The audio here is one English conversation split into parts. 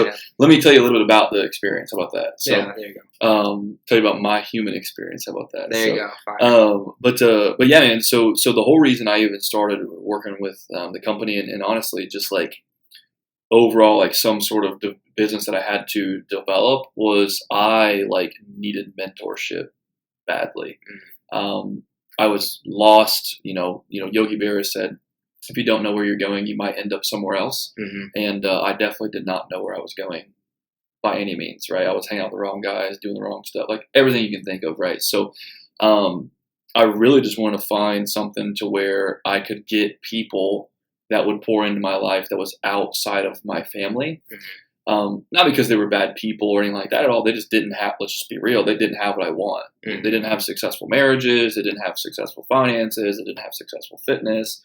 So yeah. let me tell you a little bit about the experience. How about that? So, Yeah, there you go. tell you about my human experience. How about that? There So, you go. Fine. but yeah, man. So the whole reason I even started working with the company, and honestly, just like overall, like some sort of business that I had to develop, was I like needed mentorship badly. I was lost. Yogi Berra said, if you don't know where you're going, you might end up somewhere else. Mm-hmm. And I definitely did not know where I was going by any means, right? I was hanging out with the wrong guys, doing the wrong stuff, like everything you can think of, right? So I really just wanted to find something to where I could get people that would pour into my life that was outside of my family. Not because they were bad people or anything like that at all. They just didn't have, let's just be real, they didn't have what I want. Mm-hmm. They didn't have successful marriages. They didn't have successful finances. They didn't have successful fitness.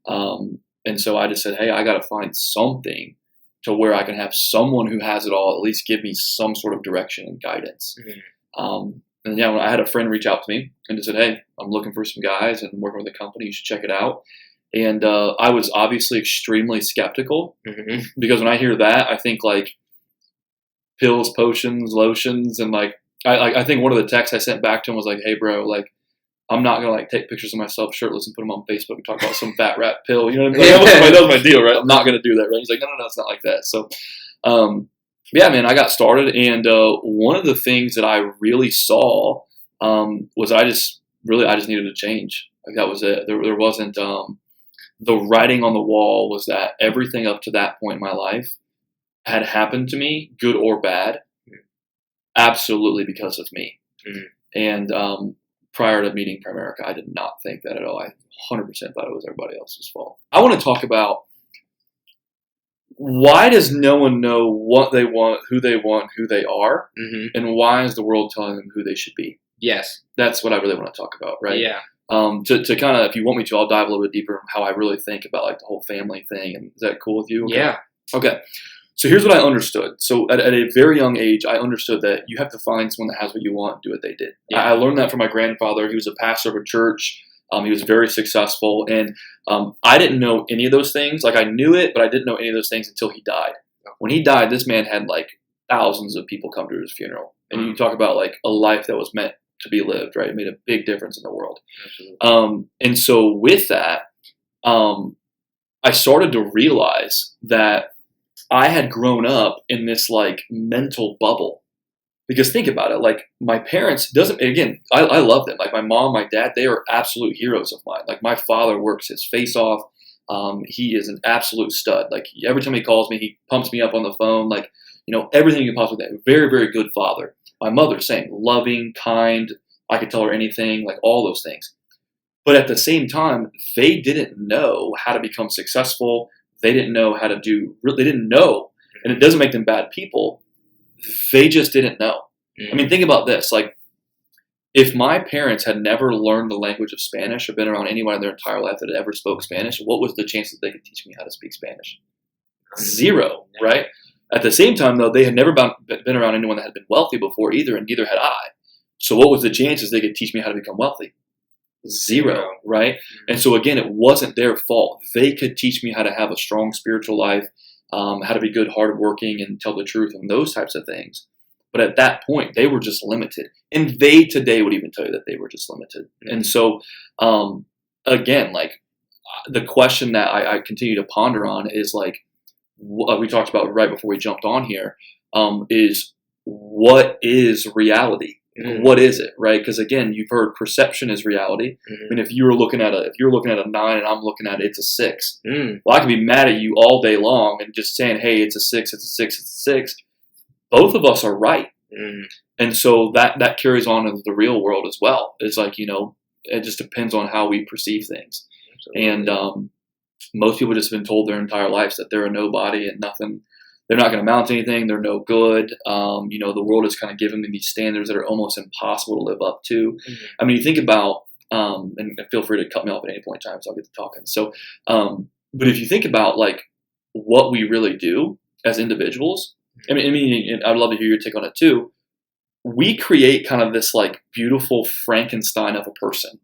And so I just said, hey, I got to find something to where I can have someone who has it all at least give me some sort of direction and guidance. Mm-hmm. And yeah, when I had a friend reach out to me and just said, hey, I'm looking for some guys and working with a company. You should check it out. And I was obviously extremely skeptical Mm-hmm. because when I hear that, I think like pills, potions, lotions, and like I think one of the texts I sent back to him was like, hey, bro, like I'm not gonna like take pictures of myself shirtless and put them on Facebook and talk about some fat rat pill. You know what I mean? Like, that was my deal, right? I'm not gonna do that, right? He's like, no, it's not like that. So, yeah, man, I got started, and one of the things that I really saw was I just needed to change. Like that was it. There wasn't the writing on the wall was that everything up to that point in my life had happened to me, good or bad, absolutely because of me. Mm-hmm. And prior to meeting Primerica, I did not think that at all. I 100% thought it was everybody else's fault. I want to talk about why does no one know what they want, who they are, Mm-hmm. and why is the world telling them who they should be? Yes. That's what I really want to talk about, right? Yeah. To kind of, if you want me to, I'll dive a little bit deeper on how I really think about like the whole family thing. And is that cool with you? Okay. Yeah. Okay. So here's what I understood. So at a very young age, I understood that you have to find someone that has what you want and do what they did. Yeah. I learned that from my grandfather. He was a pastor of a church. He was very successful. And I didn't know any of those things. Like I knew it, but I didn't know any of those things until he died. When he died, this man had like thousands of people come to his funeral. And you talk about like a life that was meant to be lived, right? It made a big difference in the world. And so with that, I started to realize that I had grown up in this like mental bubble. Because think about it, like my parents I love them. Like my mom, my dad, they are absolute heroes of mine. Like my father works his face off. He is an absolute stud. Like every time he calls me, he pumps me up on the phone. Like, everything you can possibly do. Very, very good father. My mother, same, loving, kind. I could tell her anything, like all those things. But at the same time, they didn't know how to become successful. They didn't know how to they didn't know. And it doesn't make them bad people. They just didn't know. Mm-hmm. I mean, think about this. Like, if my parents had never learned the language of Spanish or been around anyone in their entire life that had ever spoke Spanish, what was the chance that they could teach me how to speak Spanish? Zero, right? At the same time, though, they had never been around anyone that had been wealthy before either, and neither had I. So what was the chances they could teach me how to become wealthy? Zero, right? Mm-hmm. And so again, it wasn't their fault. They could teach me how to have a strong spiritual life, how to be good, hardworking, and tell the truth, and those types of things. But at that point, they were just limited. And they today would even tell you that they were just limited. Mm-hmm. And so, again, like the question that I continue to ponder on is like, we talked about right before we jumped on here, is what is reality? Mm-hmm. What is it, right? Because again, you've heard perception is reality. Mm-hmm. I mean, if you're looking at a 9 and I'm looking at it's a 6, well, I can be mad at you all day long and just saying, hey, it's a 6, it's a 6, it's a 6. Both of us are right. Mm-hmm. And so that carries on into the real world as well. It's like, it just depends on how we perceive things. Absolutely. And most people just have been told their entire lives that they're a nobody and nothing. They're not going to amount to anything. They're no good. The world is kind of giving them these standards that are almost impossible to live up to. Mm-hmm. I mean, you think about, and feel free to cut me off at any point in time, so I'll get to talking. So, but if you think about like what we really do as individuals, I mean, I'd love to hear your take on it too. We create kind of this like beautiful Frankenstein of a person.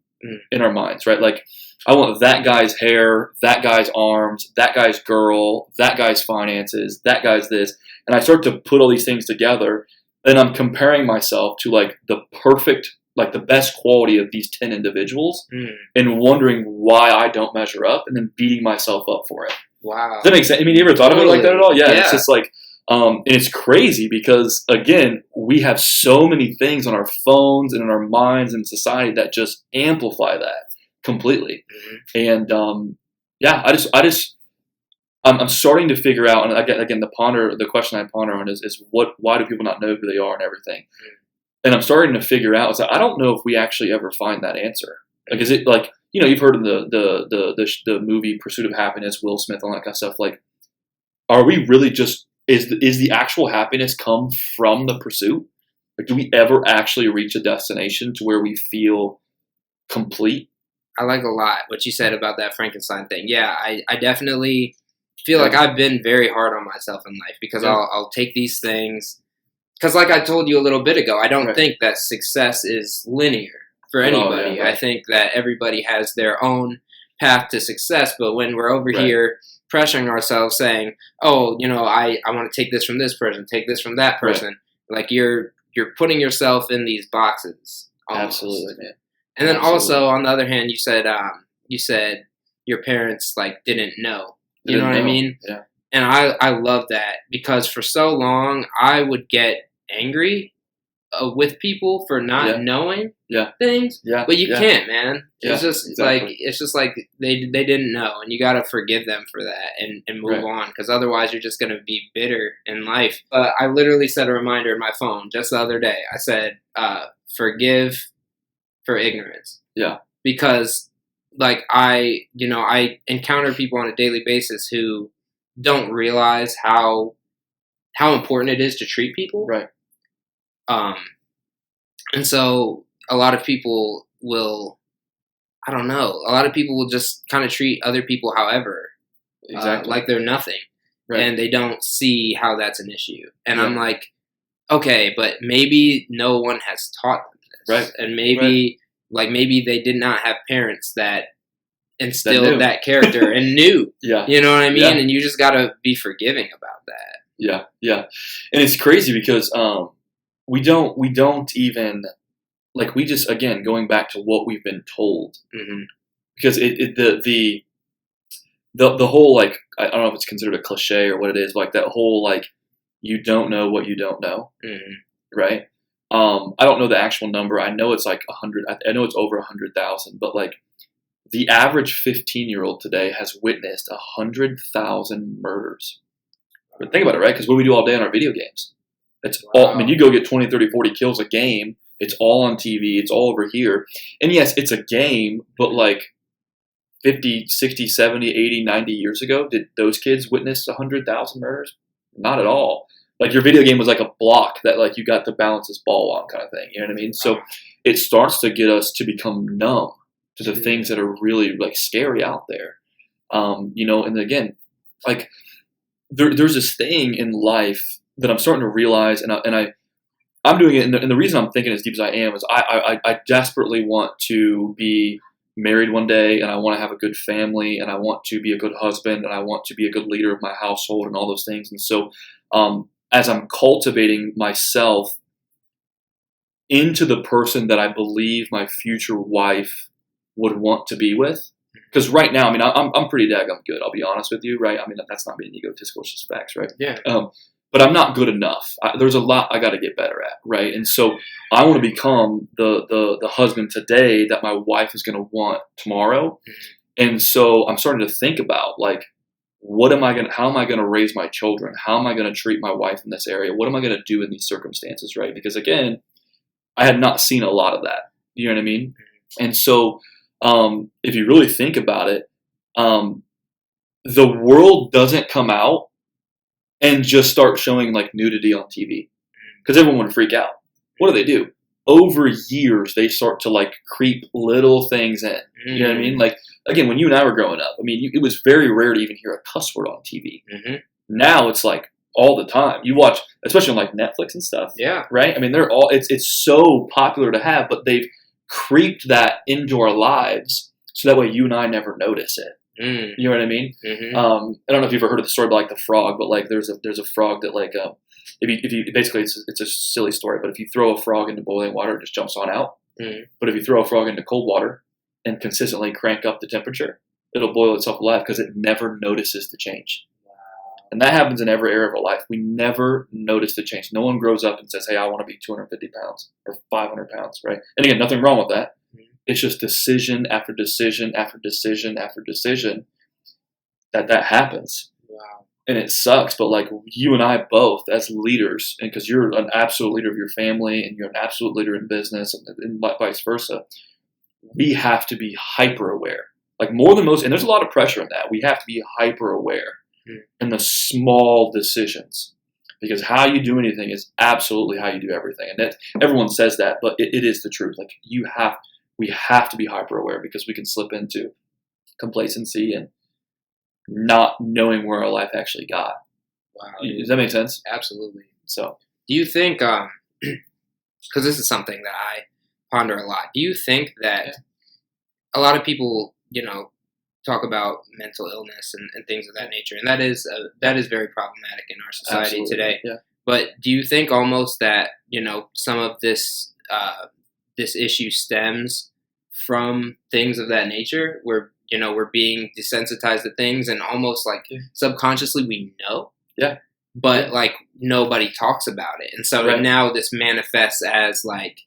in our minds, right? Like, I want that guy's hair, that guy's arms, that guy's girl, that guy's finances, that guy's this. And I start to put all these things together, and I'm comparing myself to like the perfect, like the best quality of these 10 individuals, and wondering why I don't measure up, and then beating myself up for it. Wow. Does that make sense? I mean, you ever thought of it like that at all? Yeah. It's just like, and it's crazy because, again, we have so many things on our phones and in our minds and society that just amplify that completely. And I'm starting to figure out, and again, the question I ponder on is why do people not know who they are and everything? And I'm starting to figure out is that I don't know if we actually ever find that answer. Like, is it like, you've heard of the movie Pursuit of Happiness, Will Smith, all that kind of stuff. Like, are we really just, is the actual happiness come from the pursuit? Like, do we ever actually reach a destination to where we feel complete? I like a lot what you said about that Frankenstein thing. Yeah, I definitely feel like I've been very hard on myself in life because I'll take these things. Because like I told you a little bit ago, I don't think that success is linear for anybody. I think that everybody has their own path to success. But when we're over here pressuring ourselves saying, oh, I want to take this from this person, take this from that person. Like you're putting yourself in these boxes. Almost. Absolutely, man. And then also on the other hand, you said your parents like didn't know. You know what I mean? Yeah. And I love that because for so long I would get angry with people for not knowing things. Yeah. But you can't, man. It's just like they didn't know, and you got to forgive them for that and move on, because otherwise you're just going to be bitter in life. I literally set a reminder in my phone just the other day. I said, forgive for ignorance. Yeah. Because like I encounter people on a daily basis who don't realize how important it is to treat people. Right. And so a lot of people will, a lot of people will just kind of treat other people however, like they're nothing. Right. And they don't see how that's an issue. And I'm like, okay, but maybe no one has taught them this. Right. And maybe they did not have parents that instilled that character and knew. You know what I mean? Yeah. And you just got to be forgiving about that. Yeah. Yeah. And it's crazy because we don't even, like, we just, again, going back to what we've been told, because the whole, like, I don't know if it's considered a cliche or what it is, but like that whole, like, you don't know what you don't know, right? I don't know the actual number. I know it's like 100. I know it's over 100,000, but like the average 15-year-old today has witnessed 100,000 murders. But think about it, right? Because what do we do all day on our video games? It's all, I mean, you go get 20, 30, 40 kills a game. It's all on TV. It's all over here. And yes, it's a game, but like 50, 60, 70, 80, 90 years ago, did those kids witness 100,000 murders? Not at all. Like your video game was like a block that like you got to balance this ball on kind of thing. You know what I mean? So it starts to get us to become numb to the things that are really like scary out there. And again, like there's this thing in life that I'm starting to realize, and I'm doing it, and the reason I'm thinking as deep as I am is I desperately want to be married one day, and I want to have a good family, and I want to be a good husband, and I want to be a good leader of my household and all those things. And so as I'm cultivating myself into the person that I believe my future wife would want to be with, because right now, I mean, I'm pretty daggum good, I'll be honest with you, right? I mean, that's not being egotistical, it's just facts, right? Yeah. But I'm not good enough. There's a lot I got to get better at, right? And so I want to become the husband today that my wife is going to want tomorrow. And so I'm starting to think about, like, how am I going to raise my children? How am I going to treat my wife in this area? What am I going to do in these circumstances, right? Because again, I had not seen a lot of that. You know what I mean? And so if you really think about it, the world doesn't come out and just start showing like nudity on TV, because everyone would freak out. What do? Over years, they start to like creep little things in. You know what I mean? Like, again, when you and I were growing up, I mean, it was very rare to even hear a cuss word on TV. Now it's like all the time. You watch, especially on like Netflix and stuff. Yeah. Right? I mean, it's so popular to have, but they've creeped that into our lives so that way you and I never notice it. Mm. You know what I mean? Mm-hmm. I don't know if you've ever heard of the story about like the frog, but like there's a frog that like if you basically it's a silly story, but if you throw a frog into boiling water, it just jumps on out. Mm. But if you throw a frog into cold water and consistently crank up the temperature, it'll boil itself alive because it never notices the change. And that happens in every area of our life. We never notice the change. No one grows up and says, hey, I want to be 250 pounds or 500 pounds, right? And again, nothing wrong with that. It's just decision after decision after decision after decision that happens. Wow. And it sucks, but like you and I both as leaders, and because you're an absolute leader of your family and you're an absolute leader in business and vice versa, we have to be hyper aware. Like more than most, and there's a lot of pressure in that. We have to be hyper aware in the small decisions, because how you do anything is absolutely how you do everything. And that everyone says that, but it is the truth. Like we have to be hyper aware because we can slip into complacency and not knowing where our life actually got. Wow. Does that make sense? Absolutely. So, do you think, because this is something that I ponder a lot, do you think that a lot of people, talk about mental illness and things of that nature, and that is very problematic in our society absolutely. today. Yeah. But do you think almost that, some of this issue stems from things of that nature where, we're being desensitized to things and almost like subconsciously we know. Yeah. But like nobody talks about it. And so now this manifests as like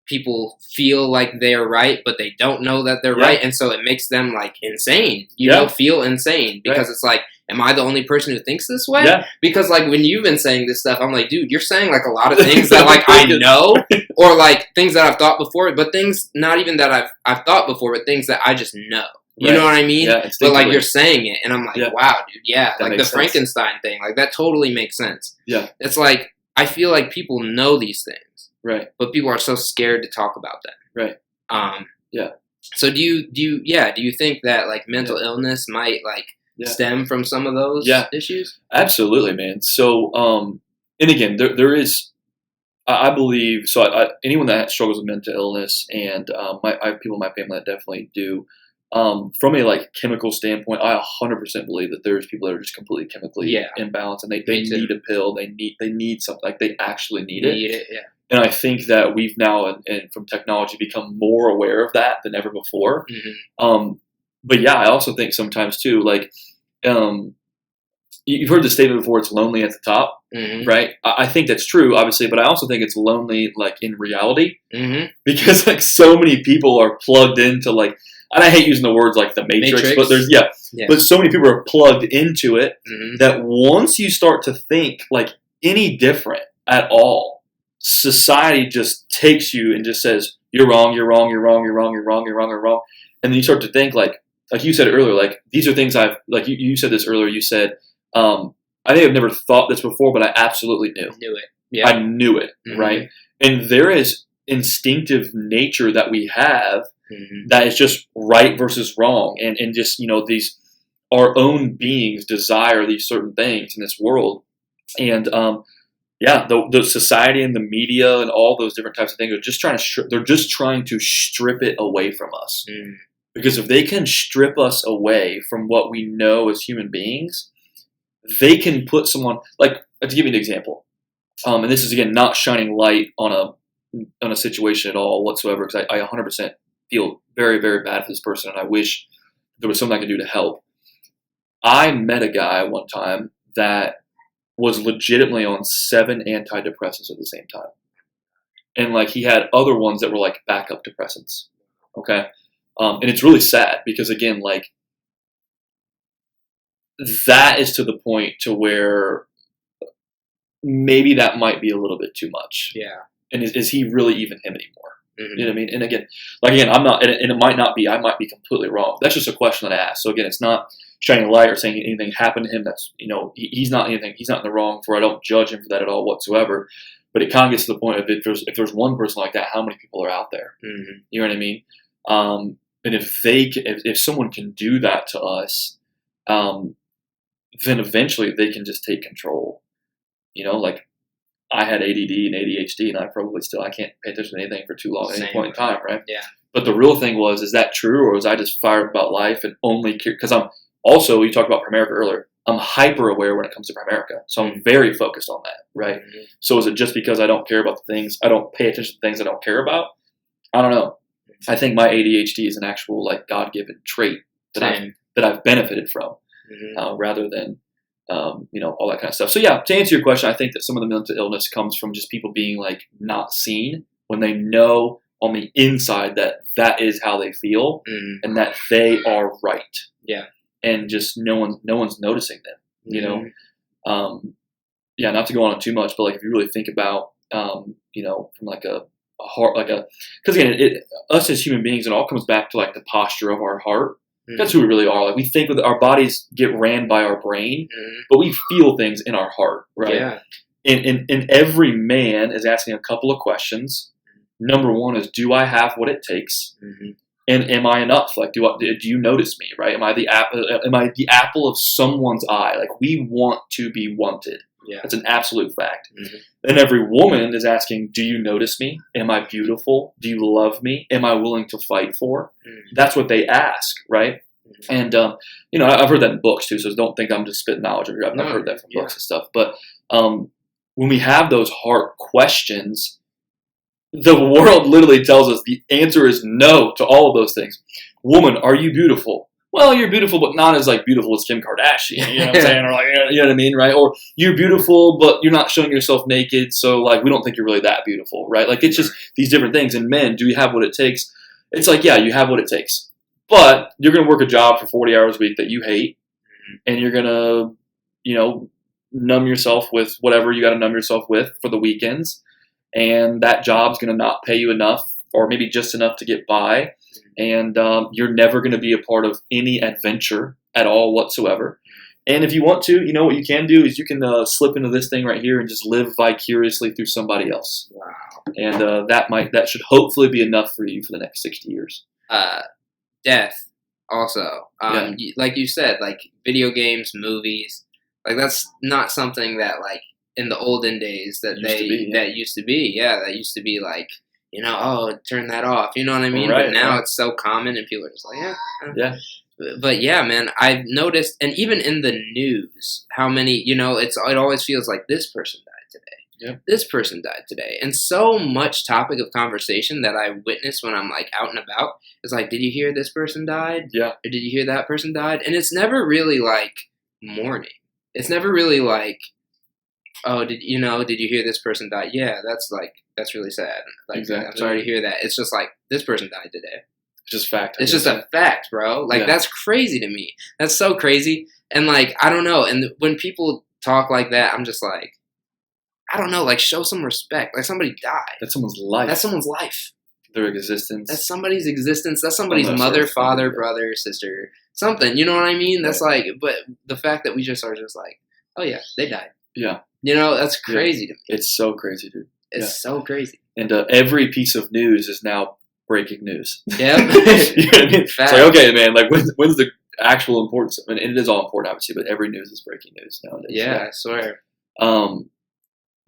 people feel like they're right, but they don't know that they're right. And so it makes them like insane, feel insane because it's like, am I the only person who thinks this way? Yeah. Because like when you've been saying this stuff, I'm like, dude, you're saying like a lot of things that like I know, or like things that I've thought before, but things not even that I've thought before, but things that I just know. You know what I mean? Yeah, but like you're saying it, and I'm like, wow, dude, that like the Frankenstein thing, like that totally makes sense. Yeah. It's like I feel like people know these things. Right. But people are so scared to talk about them. Right. Yeah. So do you think that like mental illness might like stem from some of those issues? Absolutely, man. So, and again, there is, I believe, so anyone that struggles with mental illness, and I have people in my family that definitely do. From a like chemical standpoint, I 100% believe that there's people that are just completely chemically imbalanced, and they need a pill. They need something, like they actually need it. Yeah. And I think that we've now, and from technology, become more aware of that than ever before. Mm-hmm. But yeah, I also think sometimes too, like, you've heard the statement before, it's lonely at the top, right? I think that's true, obviously, but I also think it's lonely, like, in reality, because, like, so many people are plugged into, like, and I hate using the words like the Matrix. But there's, but so many people are plugged into it that once you start to think, like, any different at all, society just takes you and just says, you're wrong, you're wrong, you're wrong, you're wrong, you're wrong, you're wrong, you're wrong. And then you start to think, like you said earlier, like, these are things like you said this earlier, you said, I think I've never thought this before, but I absolutely knew. Knew it. Yeah. I knew it, right? And there is instinctive nature that we have that is just right versus wrong. And just, these, our own beings desire these certain things in this world. And, the society and the media and all those different types of things are just trying to strip it away from us. Because if they can strip us away from what we know as human beings, they can put someone, like, to give you an example, and this is, again, not shining light on a situation at all whatsoever, because I 100% feel very, very bad for this person, and I wish there was something I could do to help. I met a guy one time that was legitimately on 7 antidepressants at the same time. And, like, he had other ones that were, like, backup depressants, okay? And it's really sad because, again, like, that is to the point to where maybe that might be a little bit too much. Yeah. And is he really even him anymore? You know what I mean? And again, I'm not, and it might not be, I might be completely wrong. That's just a question that I ask. So again, it's not shining a light or saying anything happened to him that's, he's not anything, he's not in the wrong for, I don't judge him for that at all whatsoever. But it kind of gets to the point of if there's one person like that, how many people are out there? You know what I mean? And if someone can do that to us, then eventually they can just take control. Like, I had ADD and ADHD, and I can't pay attention to anything for too long at any Same. point in time, right? Yeah. But the real thing was, is that true, or was I just fired about life and only care? Because I'm also, you talked about Primerica earlier. I'm hyper aware when it comes to Primerica, so I'm very focused on that, right? Mm-hmm. So is it just because I don't care about the things, I don't pay attention to things I don't care about? I don't know. I think my ADHD is an actual like God-given trait that I've benefited from, rather than all that kind of stuff. So yeah, to answer your question, I think that some of the mental illness comes from just people being like not seen when they know on the inside that is how they feel and that they are right. Yeah. And just no one's noticing them. Not to go on too much, but like if you really think about from like a heart, like because again, us as human beings, it all comes back to like the posture of our heart. That's who we really are. Like we think with our bodies get ran by our brain, but we feel things in our heart, right? Yeah. And every man is asking a couple of questions. Number one is, do I have what it takes? And am I enough? Like, do you notice me? Right? Am I the apple of someone's eye? Like, we want to be wanted. Yeah. That's an absolute fact. And every woman is asking, do you notice me? Am I beautiful? Do you love me? Am I willing to fight for? That's what they ask, right? And I've heard that in books too. So don't think I'm just spitting knowledge over here. I've heard that from books and stuff. But when we have those heart questions, the world literally tells us the answer is no to all of those things. Woman, are you beautiful? Well, you're beautiful, but not as like beautiful as Kim Kardashian. You know what I'm saying? Or like, you know what I mean, right? Or you're beautiful, but you're not showing yourself naked, so like we don't think you're really that beautiful, right? Like it's just these different things. And men, do you have what it takes? It's like, yeah, you have what it takes, but you're gonna work a job for 40 hours a week that you hate, and you're gonna, numb yourself with whatever you got to numb yourself with for the weekends. And that job's going to not pay you enough or maybe just enough to get by. And you're never going to be a part of any adventure at all whatsoever. And if you want to, what you can do is you can slip into this thing right here and just live vicariously through somebody else. Wow. And that should hopefully be enough for you for the next 60 years. Death also. Like you said, like video games, movies, like that's not something that like in the olden days that used to be like, turn that off. You know what I mean? Right, but now right. it's so common and people are just like, Yeah. But yeah, man, I've noticed, and even in the news, how many, it always feels like this person died today. Yep. This person died today. And so much topic of conversation that I witness when I'm like out and about is like, did you hear this person died? Yeah. Or did you hear that person died? And it's never really like mourning. It's never really like, oh, did you hear this person died? Yeah, that's really sad. Like, exactly. I'm sorry to hear that. It's just like, this person died today. It's just fact. It's just a fact, bro. Like, that's crazy to me. That's so crazy. And like, I don't know. And when people talk like that, I'm just like, I don't know, like show some respect. Like somebody died. That's someone's life. That's someone's life. Their existence. That's somebody's existence. That's somebody's mother, father, brother, sister, something. You know what I mean? That's like, but the fact that we just are just like, oh yeah, they died. Yeah. That's crazy to me. It's so crazy, dude. It's so crazy. And every piece of news is now breaking news. Yeah. You know what I mean? It's like, okay, man, like when's the actual importance? I mean, it is all important, obviously, but every news is breaking news nowadays. Yeah, I swear.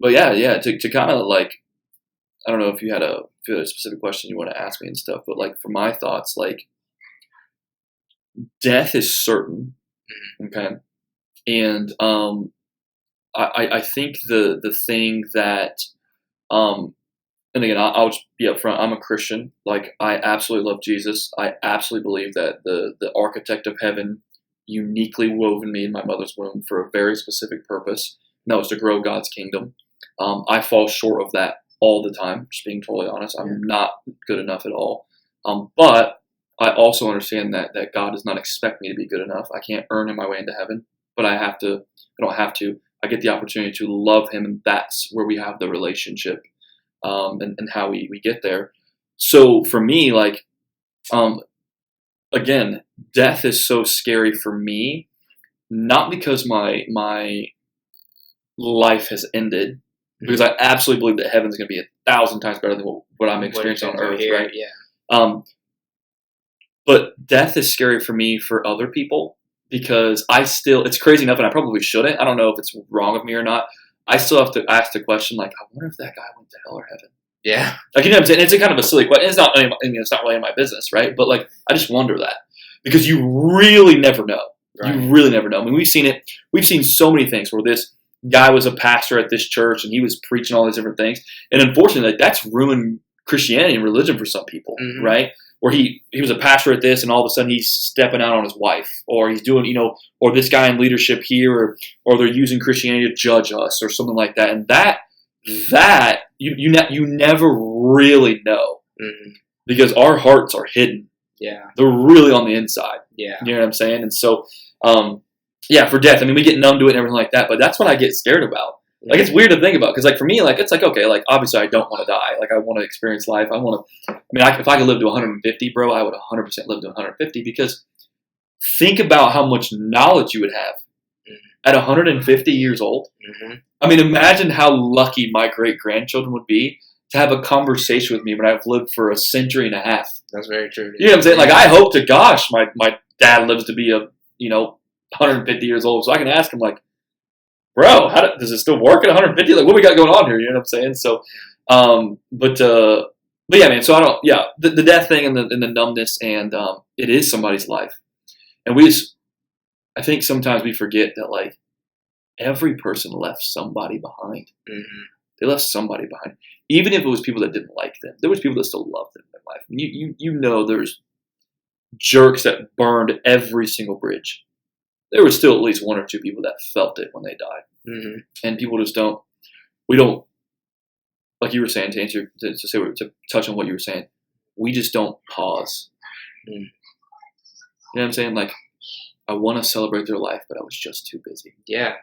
But yeah, to kind of like, I don't know if you had a specific question you want to ask me and stuff, but like for my thoughts, like death is certain, okay, and I think the thing that and again, I'll just be upfront. I'm a Christian. Like I absolutely love Jesus. I absolutely believe that the architect of heaven uniquely woven me in my mother's womb for a very specific purpose, and that was to grow God's kingdom. I fall short of that all the time, just being totally honest. I'm not good enough at all. But I also understand that God does not expect me to be good enough. I can't earn my way into heaven, but I don't have to. I get the opportunity to love him, and that's where we have the relationship, and how we get there. So for me, like, again, death is so scary for me, not because my life has ended, because I absolutely believe that heaven's going to be 1,000 times better than what I'm experiencing on earth, right? Yeah. But death is scary for me for other people because it's crazy enough, and I probably shouldn't. I don't know if it's wrong of me or not. I still have to ask the question, like, I wonder if that guy went to hell or heaven. Yeah. Like, you know what I'm saying? It's a kind of a silly question. It's not really in my business, right? But, like, I just wonder that. Because you really never know. Right. You really never know. I mean, we've seen it. We've seen so many things where this guy was a pastor at this church and he was preaching all these different things. And unfortunately, like, that's ruined Christianity and religion for some people, right? Where he was a pastor at this and all of a sudden he's stepping out on his wife, or he's doing, or this guy in leadership here, or they're using Christianity to judge us or something like that. And that you never really know because our hearts are hidden. Yeah. They're really on the inside. Yeah. You know what I'm saying? And so, for death, I mean, we get numb to it and everything like that, but that's what I get scared about. Like, it's weird to think about because, like, for me, like, it's like, okay, like, obviously I don't want to die. Like, I want to experience life. If I could live to 150, bro, I would 100% live to 150 because think about how much knowledge you would have at 150 years old. I mean, imagine how lucky my great-grandchildren would be to have a conversation with me when I've lived for a century and a half. That's very true. You know what I'm saying? Like, I hope to gosh my dad lives to be 150 years old so I can ask him, like, bro, does it still work at 150? Like, what we got going on here? You know what I'm saying? So, but yeah, man. So the death thing and the numbness, and it is somebody's life, and I think sometimes we forget that, like, every person left somebody behind. They left somebody behind, even if it was people that didn't like them. There was people that still loved them in their life. And there's jerks that burned every single bridge. There was still at least one or two people that felt it when they died. And people just we don't, like you were saying, to touch on what you were saying, we just don't pause. You know what I'm saying? Like, I want to celebrate their life, but I was just too busy. Yeah.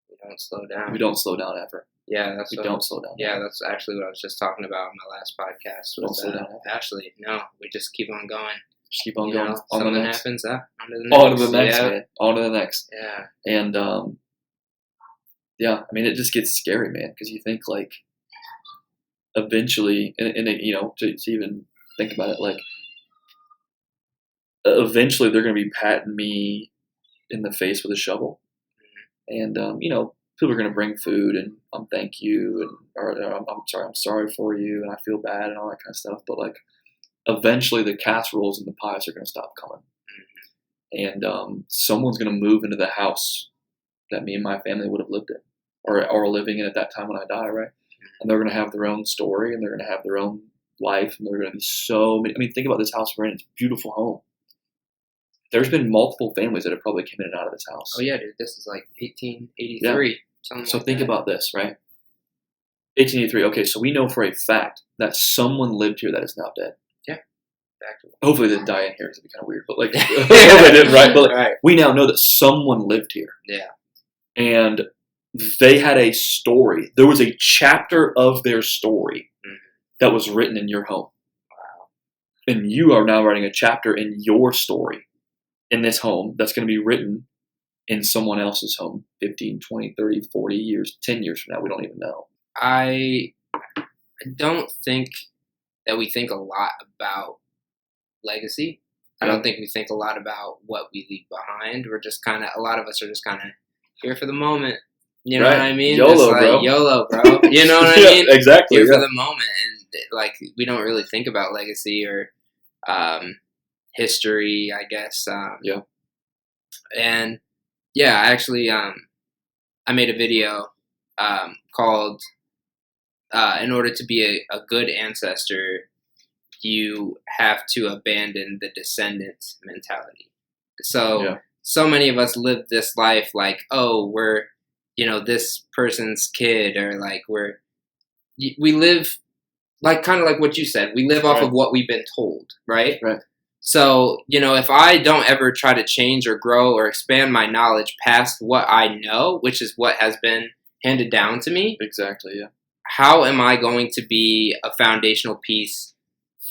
We don't slow down. We don't slow down ever. Yeah, don't slow down. Yeah, that's actually what I was just talking about in my last podcast. Don't slow down. Ashley, no, we just keep on going. Just keep on going. Know, on something the next. happens, on to the next. On to the next, yeah. man. On to the next. Yeah. And I mean, it just gets scary, man, because you think, like, eventually, and to even think about it, like, eventually they're going to be patting me in the face with a shovel, and people are going to bring food and thank you or I'm sorry for you and I feel bad and all that kind of stuff, but, like, eventually the casseroles and the pies are going to stop coming, and someone's going to move into the house that me and my family would have lived in or are living in at that time when I die, right? And they're going to have their own story and they're going to have their own life, and they're going to be so many. I mean, think about this house we're in. It's a beautiful home. There's been multiple families that have probably come in and out of this house. Oh yeah, dude, this is like 1883. Yeah. So think about this, right? 1883. Okay, so we know for a fact that someone lived here that is now dead. Yeah. Exactly. Hopefully they didn't die in here. It'd be kind of weird, but, like, hopefully they didn't, right? But, like, right. We now know that someone lived here. Yeah. And they had a story. There was a chapter of their story that was written in your home. Wow. And you are now writing a chapter in your story in this home that's going to be written in someone else's home 15, 20, 30, 40 years, 10 years from now. We don't even know. I don't think that we think a lot about legacy. I don't think we think a lot about what we leave behind. We're just kind of, a lot of us are just kind of here for the moment. You know what I mean? YOLO, bro. YOLO, bro. You know what I mean? Exactly. Here for the moment. And, like, we don't really think about legacy or history, I guess. And, yeah, actually, I made a video called In Order to Be a Good Ancestor, You Have to Abandon the Descendant Mentality. So many of us live this life like, oh, we're, this person's kid, or, like, we live, like, kind of like what you said, we live off of what we've been told, right? Right. So, if I don't ever try to change or grow or expand my knowledge past what I know, which is what has been handed down to me. Exactly, yeah. How am I going to be a foundational piece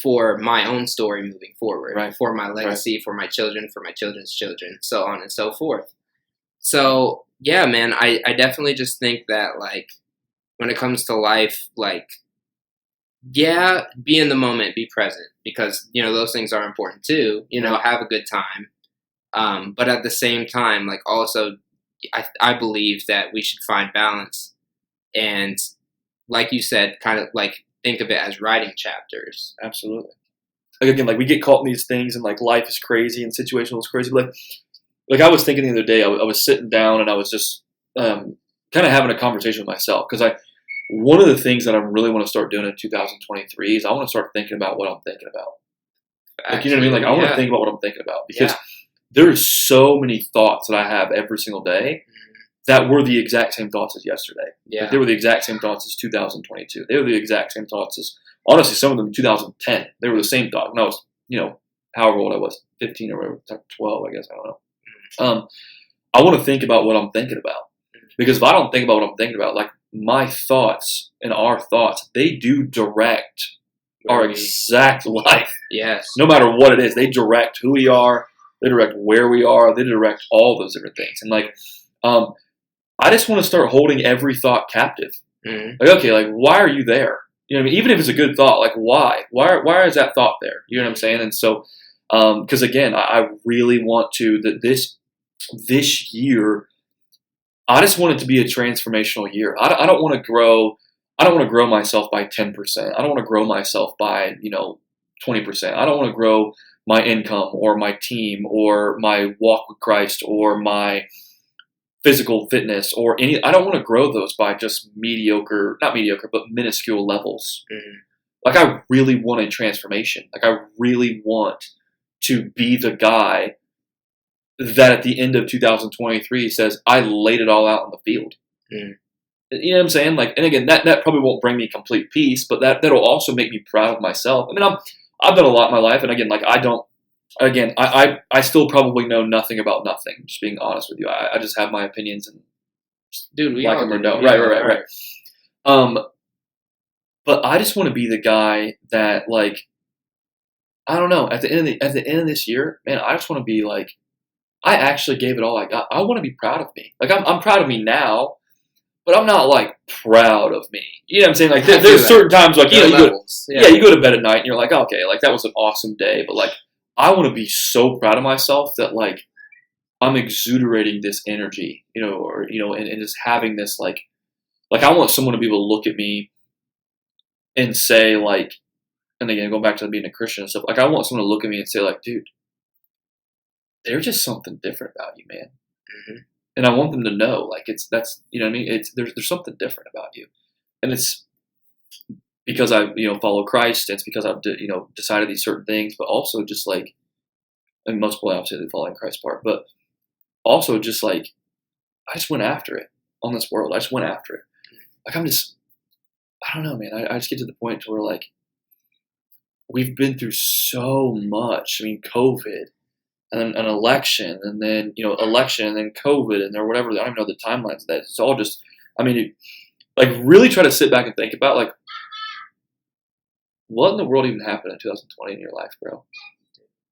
for my own story moving forward, right. For my legacy, for my children, for my children's children, so on and so forth. So, yeah, man, I definitely just think that, like, when it comes to life, like, yeah, be in the moment, be present, because, those things are important too, have a good time. But at the same time, like, also, I believe that we should find balance and like you said, kind of like think of it as writing chapters. Absolutely. Like again, like we get caught in these things, and like life is crazy and situational is crazy. Like I was thinking the other day, I was sitting down and I was just kind of having a conversation with myself because one of the things that I really want to start doing in 2023 is I want to start thinking about what I'm thinking about. Like, you know what I mean? Like I want to think about what I'm thinking about because there's so many thoughts that I have every single day that were the exact same thoughts as yesterday. Yeah. Like, they were the exact same thoughts as 2022. They were the exact same thoughts as, honestly, some of them in 2010. They were the same thought. And I was, however old I was, 15 or whatever, 12, I guess, I don't know. I want to think about what I'm thinking about. Because if I don't think about what I'm thinking about, like my thoughts and our thoughts, they do direct our exact life. Yes. No matter what it is, they direct who we are, they direct where we are, they direct all those different things. And like, I just want to start holding every thought captive. Mm-hmm. Like, okay, like why are you there? You know what I mean? Even if it's a good thought, like why? Why is that thought there? You know what I'm saying? And so, because again, I really want to that this year, I just want it to be a transformational year. I don't want to grow. I don't want to grow myself by 10%. I don't want to grow myself by 20%. I don't want to grow my income or my team or my walk with Christ or my physical fitness or any. I don't want to grow those by just not mediocre, but minuscule levels. Mm-hmm. Like I really want a transformation. Like I really want to be the guy that at the end of 2023 says, I laid it all out on the field. Mm. You know what I'm saying? Like, and again, that probably won't bring me complete peace, but that'll also make me proud of myself. I mean, I've done a lot in my life, and again, like I still probably know nothing about nothing. Just being honest with you, I just have my opinions, and dude, we like all them or do. don't. Yeah, Right. But I just want to be the guy that, like, I don't know. At the end of this year, man, I just want to be like, I actually gave it all I got. I want to be proud of me. Like I'm proud of me now, but I'm not like proud of me. You know what I'm saying? Like there's certain times like you go to bed at night and you're like, okay, like that was an awesome day, but like I want to be so proud of myself that like I'm exuderating this energy, and just having this like I want someone to be able to look at me and say like, and again going back to being a Christian and stuff, like I want someone to look at me and say like, dude, there's just something different about you, man. Mm-hmm. And I want them to know, like that's you know what I mean. There's something different about you, and it's because I follow Christ. It's because I've decided these certain things, but also just like, and most people obviously the following Christ part, but also just like I just went after it on this world. I just went after it. Like I don't know, man. I just get to the point to where like we've been through so much. I mean, COVID. And then an election, and then election, and then COVID, and or whatever. I don't even know the timelines of that. It's all just, I mean, like really try to sit back and think about like, what in the world even happened in 2020 in your life, bro?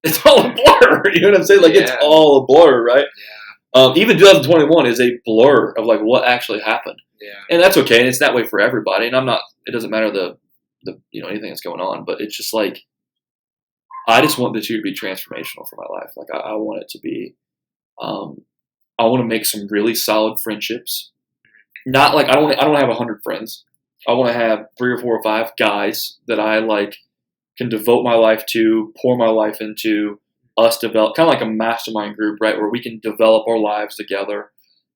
It's all a blur. You know what I'm saying? Like it's all a blur, right? Yeah. Even 2021 is a blur of like what actually happened. Yeah. And that's okay, and it's that way for everybody. And I'm not. It doesn't matter the anything that's going on, but it's just like. I just want this year to be transformational for my life. Like I want it to be, I want to make some really solid friendships. Not like I don't have 100 friends. I want to have 3 or 4 or 5 guys that I like can devote my life to, pour my life into. Us develop kind of like a mastermind group, right, where we can develop our lives together.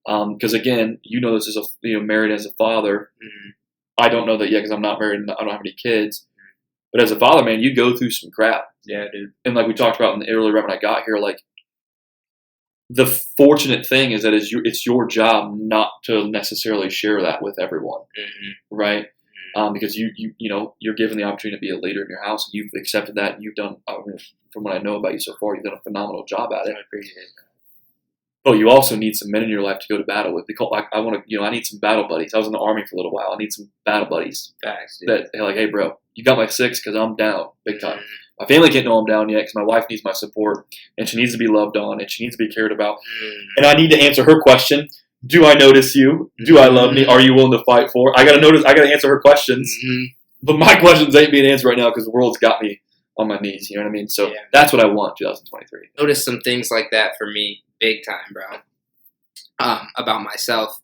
Because again, this is married as a father. Mm-hmm. I don't know that yet because I'm not married and I don't have any kids. But as a father, man, you go through some crap. Yeah, dude. And like we talked about in the earlier right when I got here, like the fortunate thing is that it's your job not to necessarily share that with everyone, right? Because you're given the opportunity to be a leader in your house, and you've accepted that. And you've done, from what I know about you so far, you've done a phenomenal job at it. I appreciate that. But you also need some men in your life to go to battle with. Because I need some battle buddies. I was in the Army for a little while. I need some battle buddies. Facts, dude. That like, hey, bro, you got my 6 because I'm down big time. My family can't know I'm down yet because my wife needs my support, and she needs to be loved on, and she needs to be cared about. And I need to answer her question: do I notice you? Do I love me? Are you willing to fight for? I gotta answer her questions. But my questions ain't being answered right now because the world's got me on my knees. You know what I mean? So that's what I want 2023. Notice some things like that for me, big time, bro. About myself.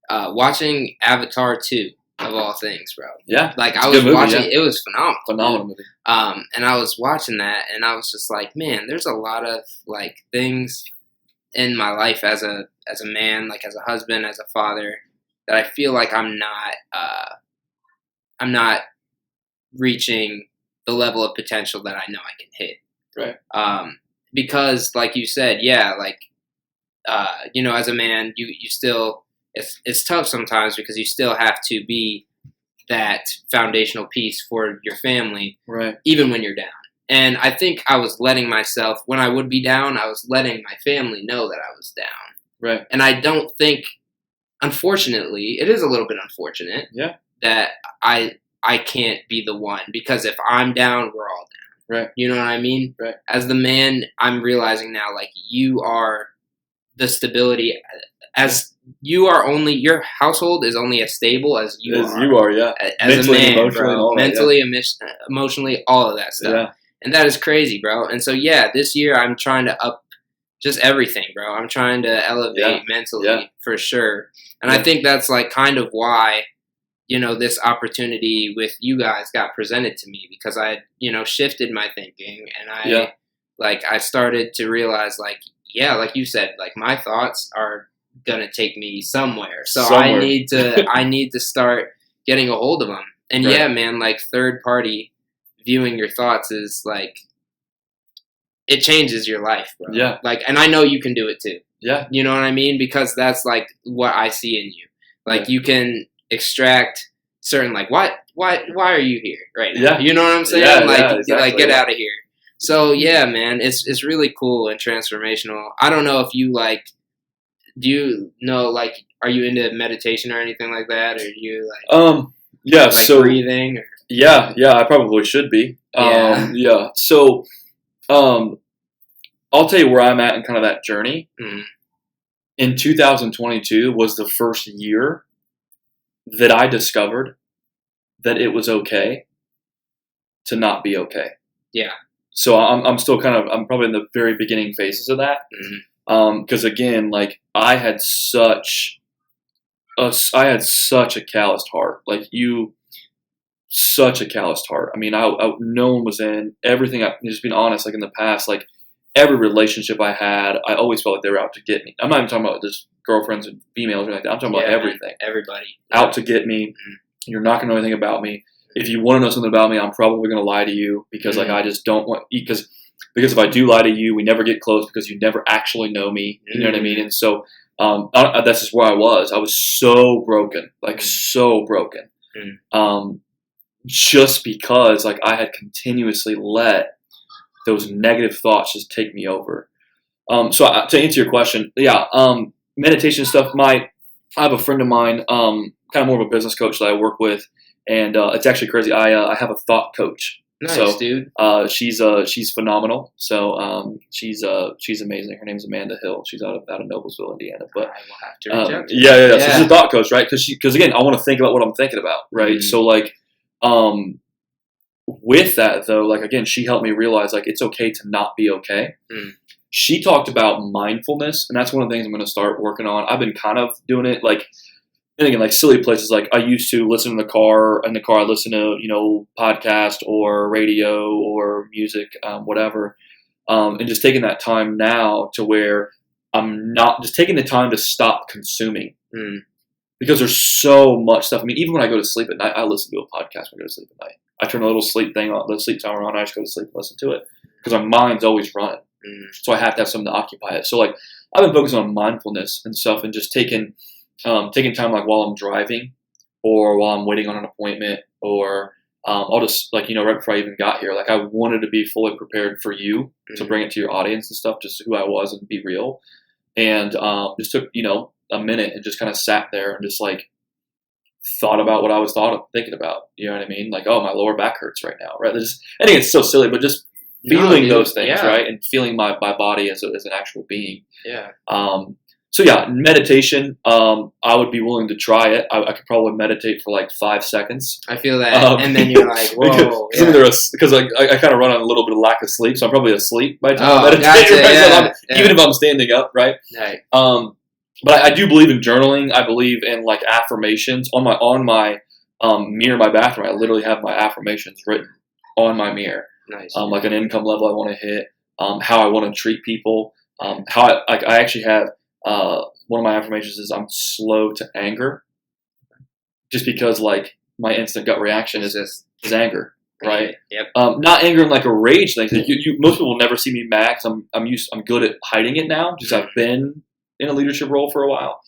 watching Avatar 2 of all things, bro. Yeah. Like It's I a was good movie, watching, yeah. it was phenomenal. Phenomenal movie. And I was watching that, and I was just like, man, there's a lot of like things in my life as a man, like as a husband, as a father, that I feel like I'm not reaching the level of potential that I know I can hit. Right. Because like you said, yeah, like as a man, you still it's tough sometimes because you still have to be that foundational piece for your family, Right. even when you're down. And I think I was letting myself, when I would be down, I was letting my family know that I was down. Right. And I don't think, unfortunately, it is a little bit unfortunate that I can't be the one, because if I'm down, we're all down. Right. You know what I mean? Right. As the man, I'm realizing now, like, you are the stability, as you are only, your household is only as stable as you As are. you are, yeah. As Mentally, a man, emotionally, bro. all that, Mentally, emotionally, all of that stuff. Yeah. And that is crazy, bro. And so, yeah, this year I'm trying to up just everything, bro. I'm trying to elevate mentally for sure. And I think that's like kind of why, this opportunity with you guys got presented to me, because I, shifted my thinking, and I started to realize, like, yeah, like you said, like my thoughts are gonna take me somewhere. So I need to start getting a hold of them. And yeah, man, like third party viewing your thoughts is like, it changes your life, bro. Yeah. Like, and I know you can do it too. Yeah. You know what I mean? Because that's like what I see in you. Like you can extract certain, like, why are you here right now? Yeah. You know what I'm saying? Yeah, like, exactly, like get out of here. So yeah, man, it's really cool and transformational. I don't know if you like, do you know, like, are you into meditation or anything like that? Or do you like, yeah, like so breathing? Or? Yeah, I probably should be. Yeah. So, I'll tell you where I'm at in kind of that journey. Mm. In 2022 was the first year that I discovered that it was okay to not be okay. Yeah. So I'm still I'm probably in the very beginning phases of that. Mm-hmm. Because again, like I had such a calloused heart. Like such a calloused heart. I mean, no one was in everything. Just being honest, like in the past, like every relationship I had, I always felt like they were out to get me. I'm not even talking about just girlfriends and females or anything like that. I'm talking about everything. Everybody. Out to get me. Mm-hmm. You're not going to know anything about me. If you want to know something about me, I'm probably going to lie to you because like I just don't want, because if I do lie to you, we never get close because you never actually know me. You know what I mean? And so that's just where I was. I was so broken, like so broken. Just because like I had continuously let those negative thoughts just take me over. So to answer your question, meditation stuff. I have a friend of mine, kind of more of a business coach that I work with, and it's actually crazy. I have a thought coach. Nice, so, dude. She's phenomenal. So she's amazing. Her name's Amanda Hill. She's out of Noblesville, Indiana. But I will have to reach out to her. Yeah. So she's a thought coach, right? Because again, I want to think about what I'm thinking about, right? So like, with that though, like again, she helped me realize like it's okay to not be okay. She talked about mindfulness, and that's one of the things I'm going to start working on. I've been kind of doing it, like, and again, like silly places. Like I used to listen in the car. In the car, I listen to podcast or radio or music, whatever, and just taking that time now to where I'm not just taking the time to stop consuming. Because there's so much stuff. I mean, even when I go to sleep at night, I listen to a podcast when I go to sleep at night. I turn a little sleep thing on, the sleep timer on. I just go to sleep and listen to it because my mind's always running. So I have to have something to occupy it. So like I've been focusing on mindfulness and stuff, and just taking time like while I'm driving or while I'm waiting on an appointment, or I'll just like right before I even got here, like I wanted to be fully prepared for you to bring it to your audience and stuff, just who I was and be real, and just took a minute and just kind of sat there and just like thought about what I was thinking about. You know what I mean? Like, oh, my lower back hurts right now, right? I think it's so silly, but just feeling those things, right? And feeling my body as an actual being. Yeah. So yeah, meditation, I would be willing to try it. I could probably meditate for like 5 seconds. I feel that. And then you're like, whoa. Because I kind of run on a little bit of lack of sleep, so I'm probably asleep by the time I meditate. Gotcha, Even if I'm standing up, right? Right. but I do believe in journaling. I believe in like affirmations on my mirror in my bathroom. I literally have my affirmations written on my mirror. Nice. Like an income level I want to hit, how I want to treat people, how I actually have one of my affirmations is I'm slow to anger, just because like my instant gut reaction is anger, right? Yep. Not anger in like a rage thing. Most people will never see me mad 'cause I'm good at hiding it now, just I've been in a leadership role for a while,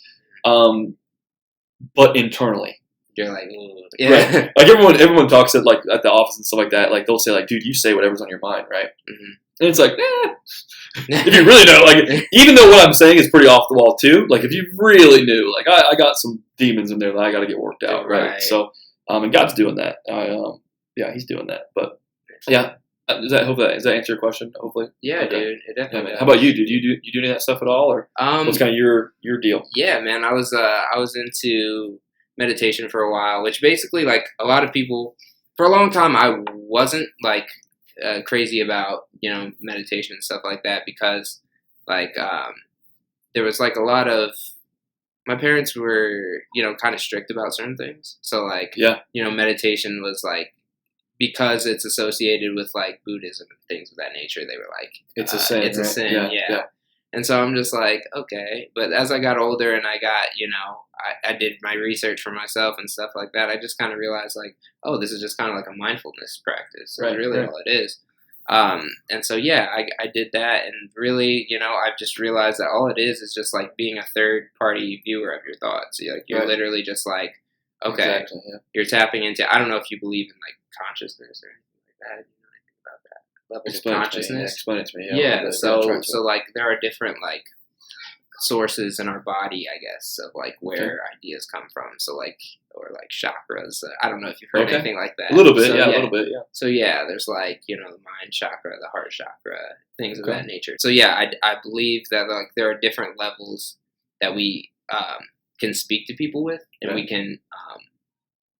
but internally. You're like, yeah. Right. Like everyone talks at like at the office and stuff like that. Like they'll say like, dude, you say whatever's on your mind, right? Mm-hmm. And it's like, if you really know, like even though what I'm saying is pretty off the wall too, like if you really knew, like I got some demons in there that I got to get worked out, right? So, and God's doing that. Yeah, He's doing that. But yeah, does that answer your question? Hopefully. Yeah, okay. dude. It definitely does. How about you? Did you do any of that stuff at all, or what's kind of your deal? Yeah, man. I was into meditation for a while, which basically like a lot of people for a long time I wasn't like crazy about meditation and stuff like that because like there was like a lot of my parents were kind of strict about certain things, so like meditation was like because it's associated with like Buddhism and things of that nature, they were like it's a sin, it's right? a sin, yeah. And so I'm just like, okay. But as I got older and I got, I did my research for myself and stuff like that, I just kind of realized like, oh, this is just kind of like a mindfulness practice. That's really all it is. And so, yeah, I did that. And really, I've just realized that all it is just like being a third party viewer of your thoughts. You're literally just like, okay, you're tapping into, I don't know if you believe in like consciousness or anything like that. Levels of consciousness. Explain it to me. Yeah. So like there are different like sources in our body, I guess, of like where ideas come from. So like or like chakras. I don't know if you've heard anything like that. A little bit, a little bit, yeah. So yeah, there's like the mind chakra, the heart chakra, things of that nature. So yeah, I believe that like there are different levels that we can speak to people with, and we can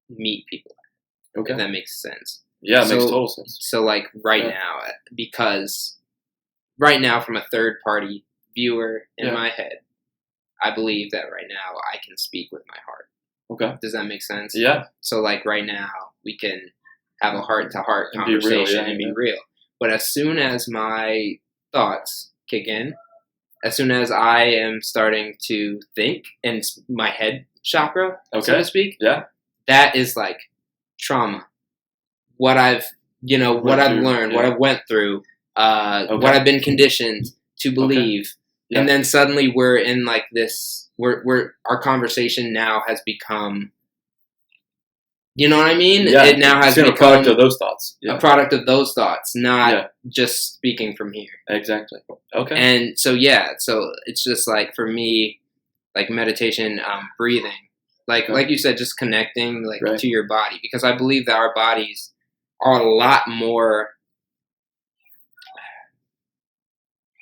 meet people. Okay, if that makes sense. Yeah, it makes total sense. So, like, now, because right now, from a third-party viewer in my head, I believe that right now I can speak with my heart. Okay. Does that make sense? Yeah. So, like, right now, we can have a heart-to-heart conversation and be real. But as soon as my thoughts kick in, as soon as I am starting to think in my head chakra, so to speak, that is, like, trauma. What I've, what I've learned, what I've went through, what I've been conditioned to believe, and then suddenly we're in like this. Our conversation now has become, you know what I mean? Yeah, it now has become a product of those thoughts. A product of those thoughts, not just speaking from here. Exactly. Okay. And so so it's just like for me, like meditation, breathing, like you said, just connecting like to your body, because I believe that our bodies are a lot more.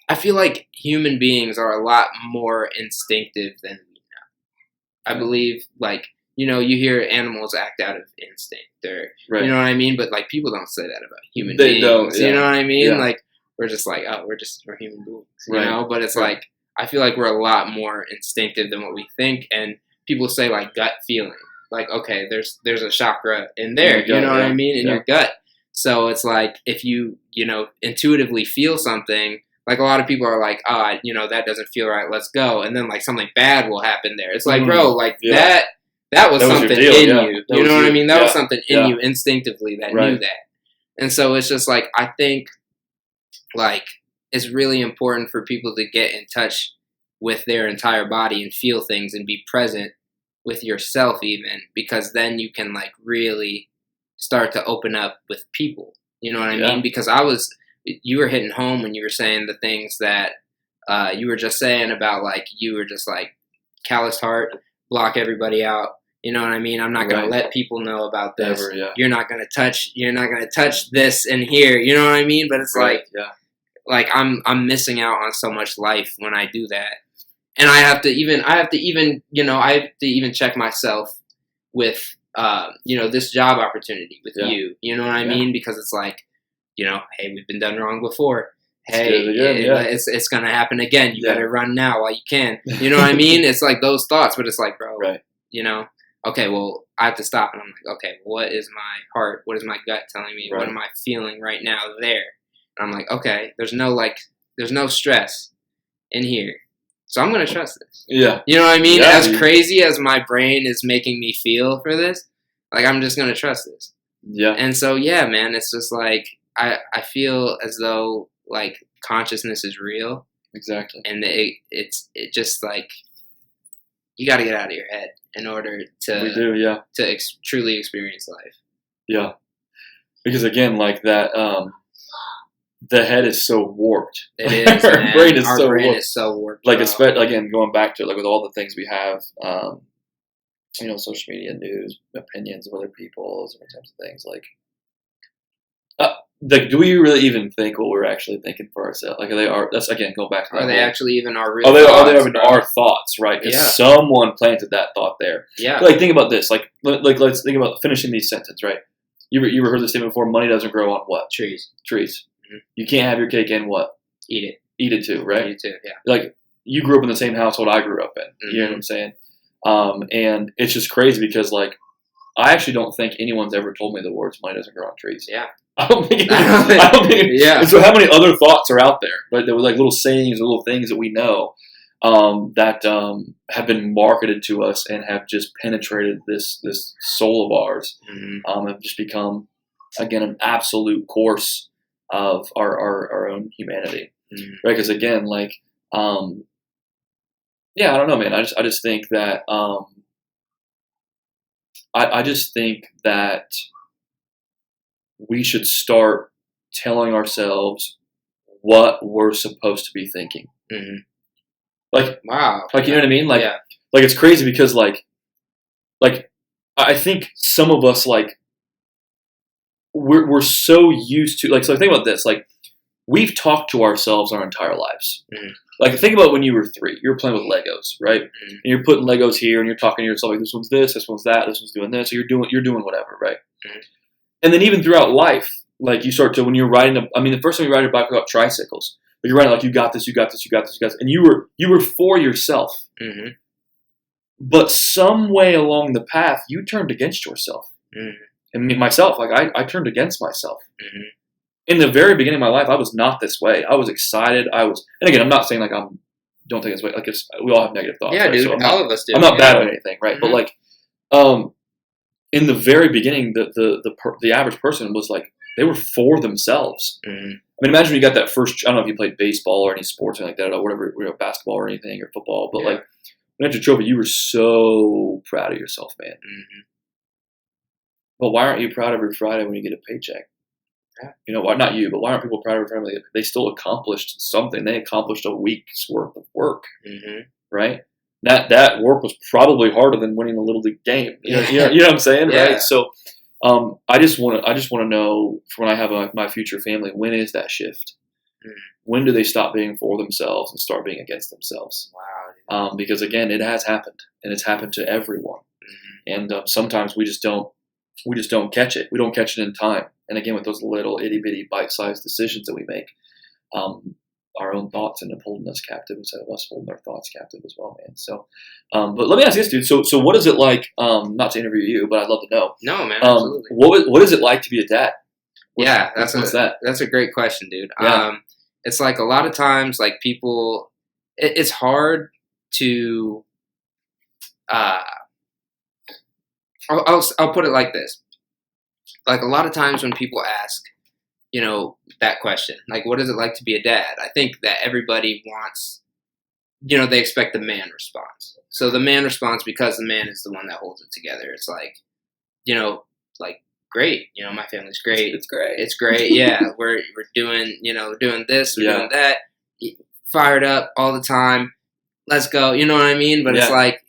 I feel like human beings are a lot more instinctive than we know. I believe, like, you hear animals act out of instinct, or you know what I mean. But like, people don't say that about human beings. Don't, you know what I mean? Like, we're just like, oh, we're human beings, you know. But it's like, I feel like we're a lot more instinctive than what we think, and people say like gut feeling. Like, okay, there's a chakra in there, you know what I mean, in your gut. So it's like if you intuitively feel something, like a lot of people are like, that doesn't feel right, let's go, and then like something bad will happen there. It's like, bro, like that was something in you. You know what I mean? That was something in you instinctively that knew that. And so it's just like, I think like it's really important for people to get in touch with their entire body and feel things and be present with yourself even, because then you can like really start to open up with people. You know what I mean? Because you were hitting home when you were saying the things that you were just saying about like, you were just like calloused heart, block everybody out. You know what I mean? I'm not going to let people know about this. You're not going to touch this in here. You know what I mean? But it's like I'm missing out on so much life when I do that. And I have to even check myself with, this job opportunity with you. You know what I mean? Because it's like, hey, we've been done wrong before. hey, it's gonna happen again. You better run now while you can. You know what I mean? It's like those thoughts, but it's like, bro, you know, okay, well, I have to stop, and I'm like, okay, what is my heart? What is my gut telling me? What am I feeling right now there? And I'm like, okay, there's no stress in here, so I'm gonna trust this. Yeah, you know what I mean? Yeah, as crazy as my brain is making me feel for this, like I'm just gonna trust this. Yeah, and so yeah, man, it's just like I feel as though like consciousness is real. Exactly. And it's just like you got to get out of your head in order to truly experience life. Yeah. Because again, like that, the head is so warped. It is. Our brain is so warped. Like, again, going back to like with all the things we have, you know, social media, news, opinions of other people, different types of things. Like, do we really even think what we're actually thinking for ourselves? Like, that's again, go back to that. Are they actually even our real? Are they even our thoughts? Right? Because someone planted that thought there. Yeah. Like, think about this. Like, let's think about finishing these sentences. Right? You ever heard the statement before? Money doesn't grow on what? Trees. Mm-hmm. You can't have your cake and what? Eat it too. Right? Eat it too. Yeah. Like, you grew up in the same household I grew up in. Mm-hmm. You know what I'm saying? And it's just crazy because like I actually don't think anyone's ever told me the words "money doesn't grow on trees." Yeah. I don't think. Yeah. And so, how many other thoughts are out there? Right? There were like little sayings or little things that we know that have been marketed to us and have just penetrated this soul of ours. Mm-hmm. Have just become again an absolute course of our own humanity. Mm-hmm. Right? Because again, like, yeah, I don't know, man. I just think that I just think that we should start telling ourselves what we're supposed to be thinking. Mm-hmm. Like, wow. Like, you know what I mean? Like, like it's crazy because like I think some of us, like, we're so used to, like, so think about this, like, we've talked to ourselves our entire lives. Mm-hmm. Like, think about when you were 3, you were playing with Legos, right? Mm-hmm. And you're putting Legos here and you're talking to yourself like, this one's this one's that, this one's doing this. So you're doing whatever, right? Mm-hmm. And then even throughout life, like, you start to, when you're riding the first time you ride a bike about tricycles, but you're riding like, you got this, and you were for yourself. Mm-hmm. But some way along the path, you turned against yourself. Mm-hmm. And me, myself, like, I turned against myself. Mm-hmm. In the very beginning of my life, I was not this way. I was excited. And again, I'm not saying like don't think this way. Like, we all have negative thoughts. Yeah, right? dude, so all of us do. I'm not bad at anything, right? Mm-hmm. But like, in the very beginning, the average person was like, they were for themselves. Mm-hmm. I mean, imagine when you got that first. I don't know if you played baseball or any sports or anything like that, or whatever, basketball or anything or football. But like, when you got your trophy, you were so proud of yourself, man. Mm-hmm. But why aren't you proud every Friday when you get a paycheck? Yeah. You know, why not you? But why aren't people proud every Friday? They still accomplished something. They accomplished a week's worth of work, mm-hmm. right? That work was probably harder than winning a little league game. You know what I'm saying, yeah. Right? So, I just want to know, for when I have my future family, when is that shift? Mm. When do they stop being for themselves and start being against themselves? Wow. Because again, it has happened, and it's happened to everyone. Mm-hmm. And sometimes we just don't catch it. We don't catch it in time. And again, with those little itty bitty bite-sized decisions that we make, our own thoughts end up holding us captive instead of us holding our thoughts captive as well, man. So, but let me ask you this, dude. So what is it like? Not to interview you, but I'd love to know. No, man, absolutely. What is it like to be a dad? That's a great question, dude. Yeah. It's like a lot of times, like, people, it's hard to. I'll put it like this. Like, a lot of times when people ask, you know, that question, like, what is it like to be a dad? I think that everybody wants, you know, they expect the man response. So the man response, because the man is the one that holds it together. It's like, you know, like, great. You know, my family's great. It's great. It's great. Yeah. we're doing this, we're doing that. Fired up all the time. Let's go. You know what I mean? But it's like,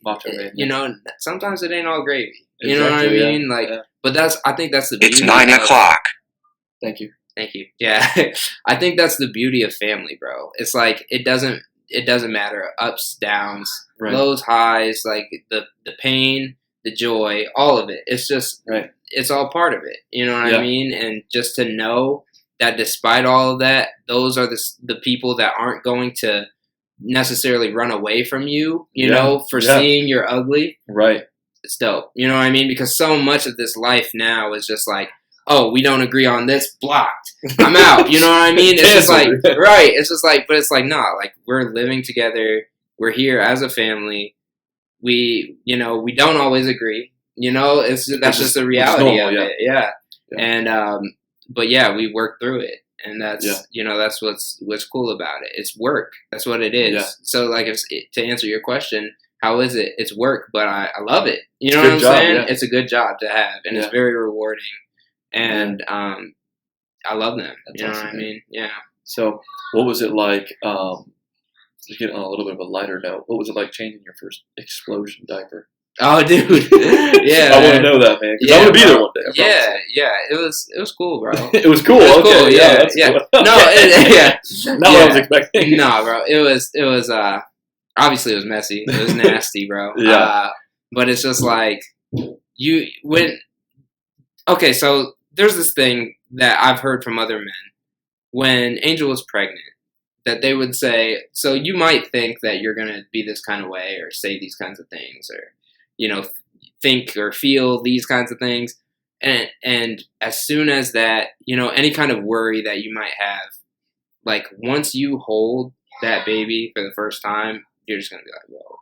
you know, sometimes it ain't all gravy. You know what I mean? Like, but I think that's the beauty. It's 9 o'clock. Thank you. Yeah. I think that's the beauty of family, bro. It's like, it doesn't matter. Ups, downs, lows, highs, like the pain, the joy, all of it. It's just, it's all part of it. You know what I mean? And just to know that despite all of that, those are the people that aren't going to necessarily run away from you, you know, for seeing you're ugly. Right. It's dope. You know what I mean? Because so much of this life now is just like, oh, we don't agree on this, blocked. I'm out. You know what I mean? It's just like, right. It's just like, but it's like, nah, like we're living together. We're here as a family. We, you know, we don't always agree. You know, that's just the reality of it. Yeah. And, but yeah, we work through it. And that's, you know, that's what's cool about it. It's work. That's what it is. Yeah. So like, to answer your question, how is it? It's work, but I love it. You know what I'm saying? Yeah. It's a good job to have, and it's very rewarding. And I love them. That's you know awesome, what I mean? Yeah. So what was it like, to get on a little bit of a lighter note, what was it like changing your first explosion diaper? Oh, dude. Yeah. I want to know that, man. Because I want to be there one day. Yeah. It was cool, bro. It was cool. It was cool. Yeah. Cool. No, Not what I was expecting. No, bro. It was obviously it was messy. It was nasty, bro. But it's just like okay, so there's this thing that I've heard from other men when Angel was pregnant, that they would say, so you might think that you're going to be this kind of way or say these kinds of things or, you know, think or feel these kinds of things. And as soon as that, you know, any kind of worry that you might have, like once you hold that baby for the first time, you're just going to be like, whoa.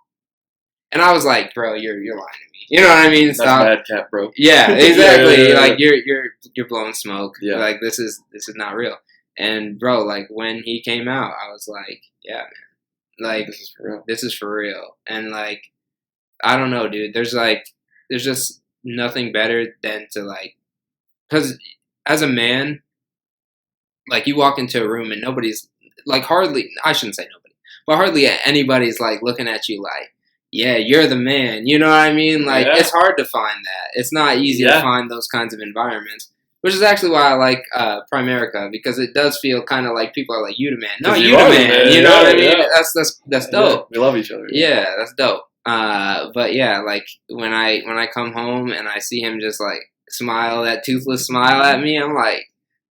And I was like, bro, you're lying to me. You know what I mean? Stop. That's bad cat, bro. Yeah, exactly. Like you're blowing smoke. Yeah. Like this is not real. And bro, like when he came out, I was like, yeah, man. Like this is for real. And like I don't know, dude. There's just nothing better than to like, because as a man, like you walk into a room and nobody's like I shouldn't say nobody, but hardly anybody's like looking at you like, yeah, you're the man. You know what I mean? Like, it's hard to find that. It's not easy to find those kinds of environments, which is actually why I like Primerica, because it does feel kind of like people are like, you the man. No, you the man. You know what I mean? That's dope. We love each other. Yeah, that's dope. But yeah, like when I come home and I see him just like smile, that toothless smile at me, I'm like,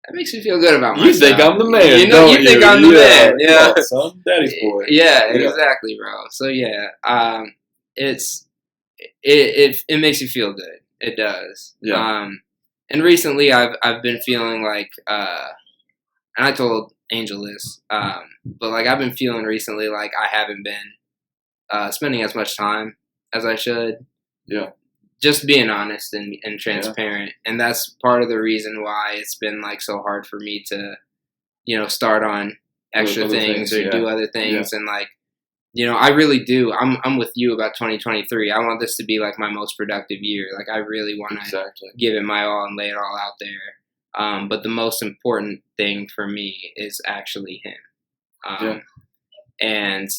that makes me feel good about myself. You think I'm the man. You know, you think I'm the man. Yeah. Oh, son, daddy's boy. Yeah, exactly, bro. So yeah, it makes you feel good. It does. Yeah. And recently I've been feeling like, and I told Angel this, but like I've been feeling recently like I haven't been spending as much time as I should. Yeah. Just being honest and transparent. And that's part of the reason why it's been like so hard for me to, you know, start on extra things or do other things. And like, you know, I really do. I'm with you about 2023. I want this to be like my most productive year. Like I really want to give it my all and lay it all out there. But the most important thing for me is actually him. And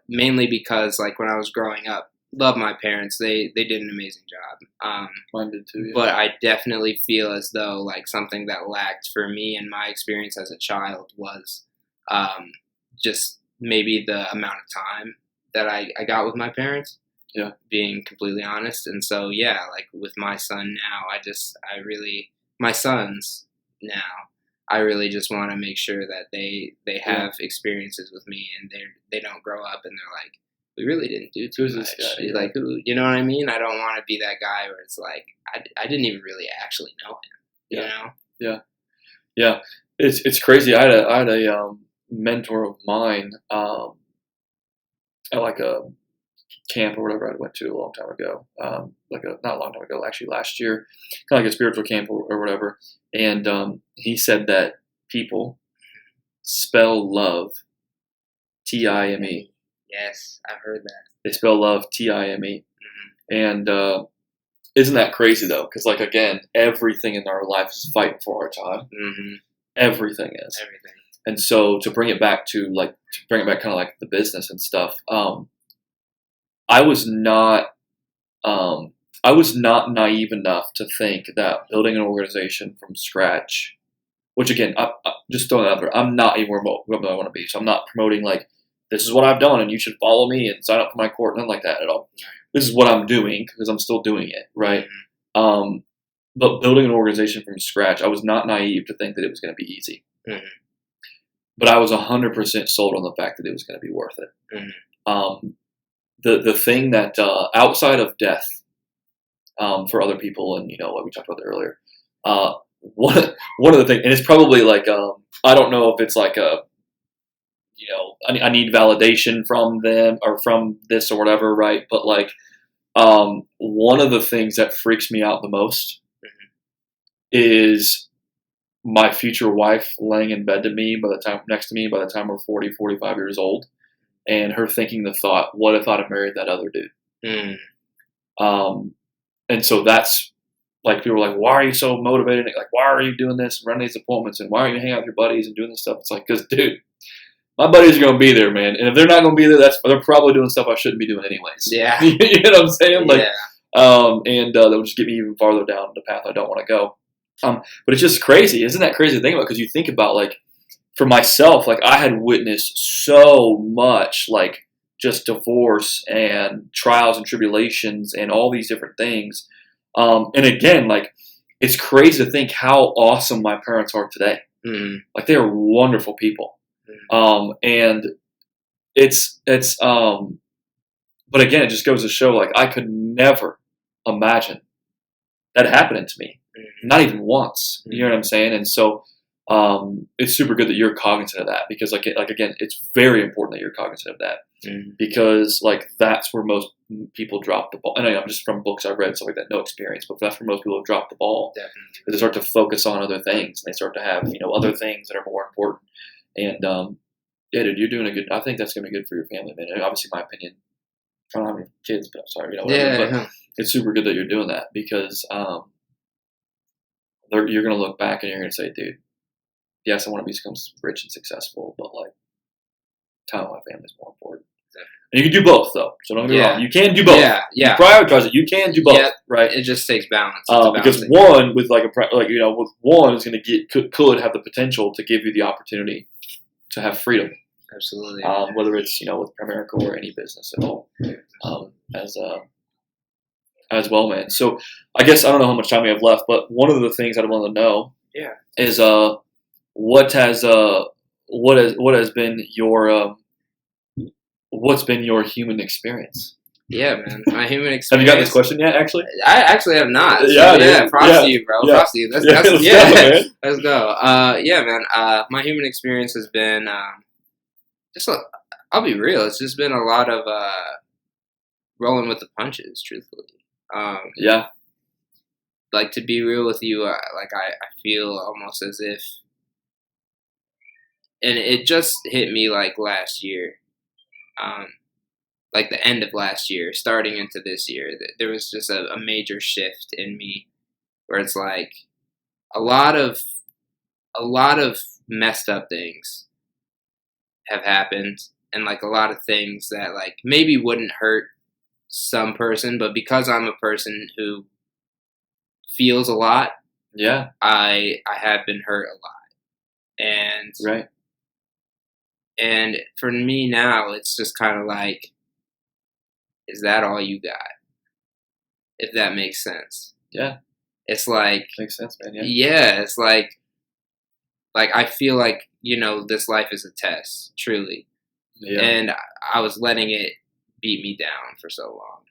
mainly because like when I was growing up, love my parents. They did an amazing job. Mine did too. Yeah. But I definitely feel as though like something that lacked for me and my experience as a child was just maybe the amount of time that I got with my parents. Yeah. Being completely honest. And so yeah, like with my son now, my sons now, I really just want to make sure that they have experiences with me and they don't grow up and they're like, we really didn't do too much. Like, who, you know what I mean? I don't want to be that guy where it's like, I didn't even really actually know him. You know? Yeah. It's crazy. I had a mentor of mine at like a camp or whatever I went to a long time ago. Not a long time ago, actually last year, kind of like a spiritual camp or whatever. And he said that people spell love Time. Yes, I've heard that. They spell love Time. Mm-hmm. And isn't that crazy though? Because like again, everything in our life is fighting for our time. Mm-hmm. Everything is. Everything. And so to bring it back kind of like the business and stuff. I was not naive enough to think that building an organization from scratch, which again, I just throwing that out there, I'm not even remote what I want to be. So I'm not promoting like, this is what I've done and you should follow me and sign up for my court, nothing like that at all. This is what I'm doing because I'm still doing it, right? but building an organization from scratch, I was not naive to think that it was going to be easy. Mhm. But I was 100% sold on the fact that it was going to be worth it. Mhm. The thing that outside of death, for other people, and what we talked about earlier, one of the things, and it's probably like I don't know if it's like a I need validation from them or from this or whatever, right? But like one of the things that freaks me out the most is my future wife laying in bed next to me by the time we're 40, 45 years old, and her thinking the thought, what if I'd have married that other dude? Mm. And so that's like, people are like, why are you so motivated? Like, why are you doing this and running these appointments? And why are you hanging out with your buddies and doing this stuff? It's like, because, dude, my buddies are going to be there, man. And if they're not going to be there, they're probably doing stuff I shouldn't be doing anyways. Yeah. You know what I'm saying? Like, yeah. and that would just get me even farther down the path I don't want to go. But it's just crazy. Isn't that crazy to think about? Because you think about, like, for myself, like, I had witnessed so much, like, just divorce and trials and tribulations and all these different things. And again, like, it's crazy to think how awesome my parents are today. Mm. Like, they are wonderful people. And it's but again, it just goes to show, like, I could never imagine that happening to me. Not even once. You know what I'm saying? And so it's super good that you're cognizant of that, because like again, it's very important that you're cognizant of that, because like that's where most people drop the ball. And I'm just from books I've read, stuff like that, no experience, but that's where most people have dropped the ball. Definitely. They start to focus on other things, and they start to have other things that are more important. And yeah, dude, you're doing a good. I think that's gonna be good for your family, man. And obviously, my opinion. I don't have any kids, but I'm sorry, whatever. But it's super good that you're doing that, because you're gonna look back and you're gonna say, dude, yes, I want to become rich and successful, but like, time with my family is more important. And you can do both, though. So don't get me wrong. You can do both. Yeah, yeah. You prioritize it. You can do both, right? It just takes balance. Because one with with one is going to could have the potential to give you the opportunity to have freedom. Absolutely. Whether it's with Primerica or any business at all, as well, man. So I guess I don't know how much time we have left, but one of the things I want to know, is what has been your what's been your human experience? Yeah, man, my human experience. Have you got this question yet? Actually, I actually have not. So, yeah. Props to you, bro. Yeah. Props to you. Let's go, man. Let's go. Yeah, man. My human experience has been I'll be real. It's just been a lot of rolling with the punches, truthfully. Yeah. Like, to be real with you, I feel almost as if, and it just hit me like last year, like the end of last year, starting into this year, that there was just a major shift in me, where it's like a lot of messed up things have happened, and like a lot of things that like maybe wouldn't hurt some person, but because I'm a person who feels a lot, I have been hurt a lot. And right. And for me now, it's just kind of like, is that all you got? If that makes sense. Yeah. It's like, makes sense, man. Yeah, it's like I feel like, this life is a test, truly. Yeah. And I was letting it beat me down for so long.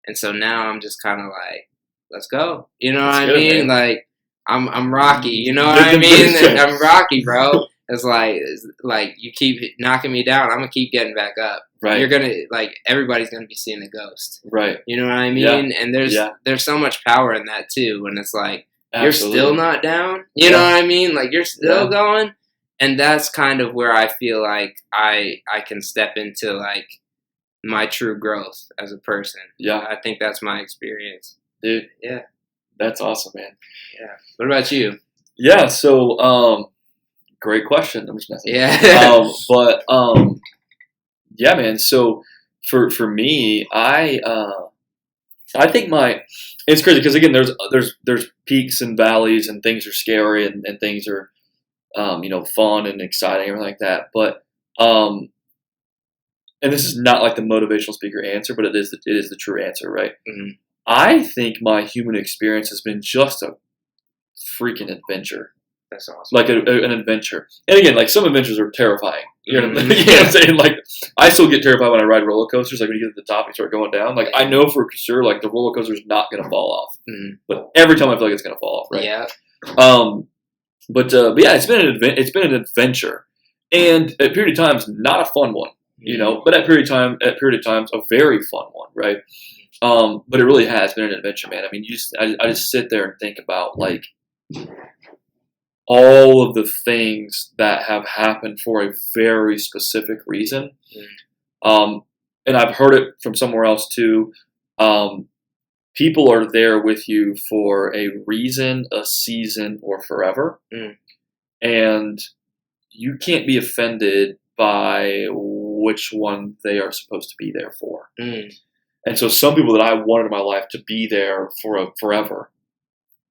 And so now I'm just kind of like, let's go. You know what I mean? Man. Like, I'm Rocky. You know what I mean? I'm Rocky, bro. It's like you keep knocking me down, I'm gonna keep getting back up. Right. You're gonna everybody's gonna be seeing a ghost. Right. You know what I mean? Yeah. And there's so much power in that too. When it's like, absolutely, you're still not down. You know what I mean? Like, you're still going. And that's kind of where I feel like I can step into like my true growth as a person. Yeah. I think that's my experience. Dude. Yeah. That's awesome, man. Yeah. What about you? Yeah, so great question. I'm just messing. Yeah. Yeah, man. So for me, I think it's crazy, because again, there's peaks and valleys, and things are scary, and things are fun and exciting, everything like that. But and this is not like the motivational speaker answer, but it is the true answer, right? Mm-hmm. I think my human experience has been just a freaking adventure. That's awesome. Like an adventure. And again, like some adventures are terrifying. You know, Mhm. you know what I'm saying? Like I still get terrified when I ride roller coasters. Like when you get to the top and start going down. Like I know for sure, like the roller coaster is not going to fall off. Mhm. But every time I feel like it's going to fall off, right? Yeah. But yeah, it's been an adventure, and at period of times not a fun one. You know, but at period of times a very fun one, right? But it really has been an adventure, man. I mean, I just sit there and think about like all of the things that have happened for a very specific reason. And I've heard it from somewhere else too. People are there with you for a reason, a season, or forever. And you can't be offended by which one they are supposed to be there for. And so some people that I wanted in my life to be there for forever,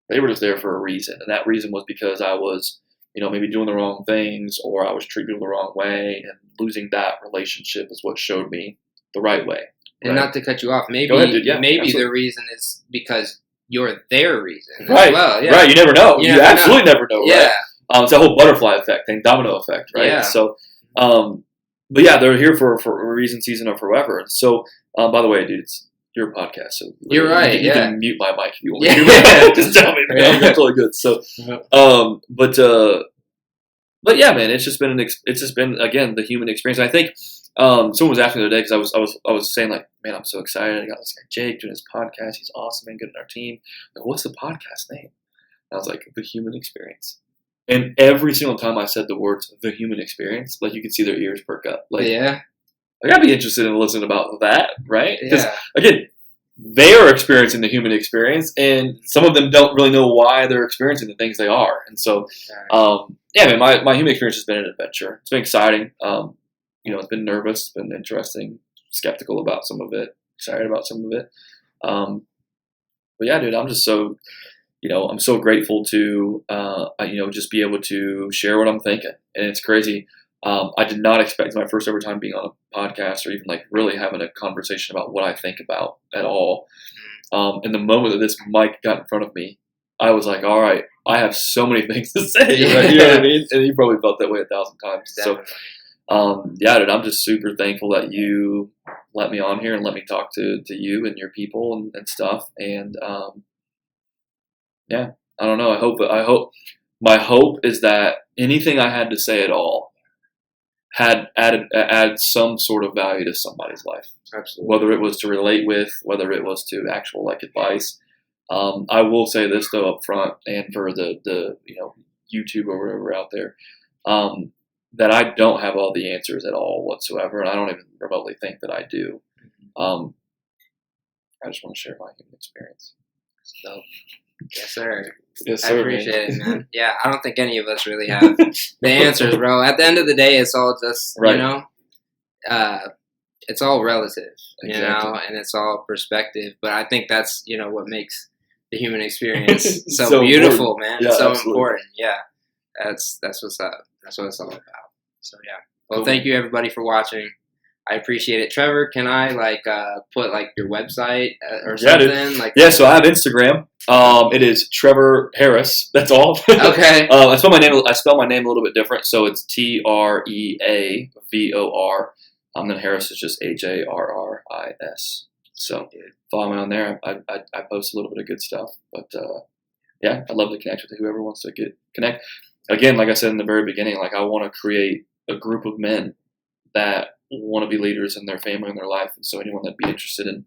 they were just there for a reason. And that reason was because I was, you know, maybe doing the wrong things, or I was treating people the wrong way, and losing that relationship is what showed me the right way. And not to cut you off, maybe Go ahead, dude. Yeah, maybe absolutely. the reason is because you're their reason as Right. well. Yeah. Right. You never know. You never absolutely never know. Yeah. Right. It's that whole butterfly effect thing, domino effect, right? Yeah. So, but yeah, they're here for a reason, season, or forever. So, by the way, dude, it's your podcast, so You're right. You Yeah. can mute my mic if you want. Yeah. To. Just tell me, man. That's totally good. So, but yeah, man, it's just been again the human experience. I think someone was asking me the other day because I was saying like, man, I'm so excited. I got this guy Jake doing his podcast. He's awesome and good in our team. Like, what's the podcast name? And I was like, The Human Experience. And every single time I said the words "the human experience," like you could see their ears perk up. Like, Yeah. I gotta be interested in listening about that, right? Because Yeah. again, they are experiencing the human experience, and some of them don't really know why they're experiencing the things they are. And so, yeah, man, my human experience has been an adventure. It's been exciting. You know, it's been nervous, it's been interesting, skeptical about some of it, excited about some of it. But yeah, dude, I'm just so, you know, I'm so grateful to, you know, just be able to share what I'm thinking. And it's crazy. I did not expect my first ever time being on a podcast or even like really having a conversation about what I think about at all. And the moment that this mic got in front of me, I was like, all right, I have so many things to say. Right? You know what I mean? And you probably felt that way 1,000 times. Definitely. So, yeah, dude, I'm just super thankful that you let me on here and let me talk to you and your people and stuff. And, yeah, I don't know. My hope is that anything I had to say at all had added some sort of value to somebody's life. Absolutely. Whether it was to relate with, whether it was to actual like advice. I will say this though up front, and for the you know YouTube or whatever out there, that I don't have all the answers at all whatsoever, and I don't even remotely think that I do. I just want to share my human experience. So, yes, sir. Yes, I sir, appreciate it, man. Yeah, I don't think any of us really have the answers, bro. At the end of the day, it's all just, Right. you know, it's all relative, you Exactly. know, and it's all perspective. But I think that's, you know, what makes the human experience so, So beautiful, man. Yeah, so absolutely. important. Yeah, that's what's up. That's what it's all about. So, yeah. Well, Cool. thank you, everybody, for watching. I appreciate it. Trevor, can I put like your website or Yeah, dude. something? Like, Yeah, so I have Instagram. It is Trevor Harris. That's all. okay. I spell my name a little bit different, so it's Treavor. Then Harris is just Harris. So follow me on there. I post a little bit of good stuff, but yeah, I'd love to connect with whoever wants to connect. Again, like I said in the very beginning, like I want to create a group of men that want to be leaders in their family and their life, and so anyone that'd be interested in,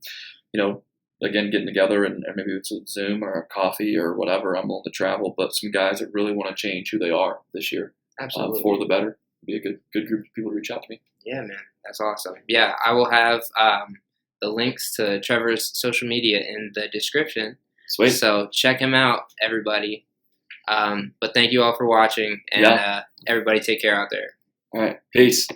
you know, again, getting together and maybe it's a Zoom or a coffee or whatever. I'm willing to travel, but some guys that really want to change who they are this year Absolutely. for the better. Be a good group of people to reach out to me. Yeah, man. That's awesome. Yeah, I will have the links to Trevor's social media in the description. Sweet. So check him out, everybody. But thank you all for watching, and everybody take care out there. All right. Peace.